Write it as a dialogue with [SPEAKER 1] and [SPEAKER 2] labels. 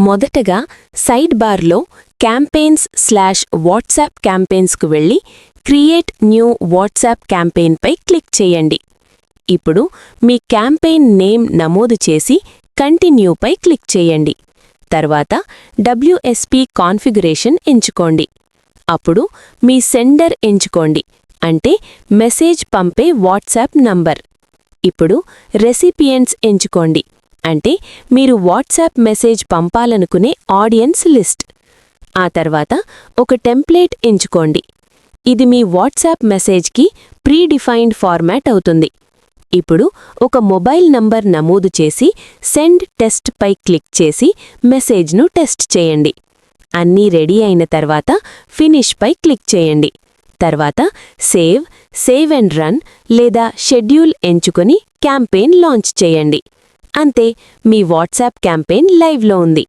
[SPEAKER 1] మొదటగా సైడ్ బార్లో క్యాంపెయిన్స్/వాట్సాప్ క్యాంపెయిన్స్కు వెళ్ళి క్రియేట్ న్యూ వాట్సాప్ క్యాంపెయిన్పై క్లిక్ చేయండి. ఇప్పుడు మీ క్యాంపెయిన్ నేమ్ నమోదు చేసి కంటిన్యూపై క్లిక్ చేయండి. తర్వాత WSP కాన్ఫిగరేషన్ ఎంచుకోండి. అప్పుడు మీ సెండర్ ఎంచుకోండి, అంటే మెసేజ్ పంపే వాట్సాప్ నంబర్. ఇప్పుడు రెసిపియెంట్స్ ఎంచుకోండి, అంటే మీరు వాట్సాప్ మెసేజ్ పంపాలనుకునే ఆడియన్స్ లిస్ట్. ఆ తర్వాత ఒక టెంప్లేట్ ఎంచుకోండి. ఇది మీ వాట్సాప్ మెసేజ్కి ప్రీడిఫైన్డ్ ఫార్మాట్ అవుతుంది. ఇప్పుడు ఒక మొబైల్ నంబర్ నమోదు చేసి సెండ్ టెస్ట్ పై క్లిక్ చేసి మెసేజ్ను టెస్ట్ చేయండి. అన్నీ రెడీ అయిన తర్వాత ఫినిష్ పై క్లిక్ చేయండి. తర్వాత సేవ్ అండ్ రన్ లేదా షెడ్యూల్ ఎంచుకొని క్యాంపెయిన్ లాంచ్ చేయండి. అంతే, మీ వాట్సాప్ క్యాంపెయిన్ లైవ్లో ఉంది.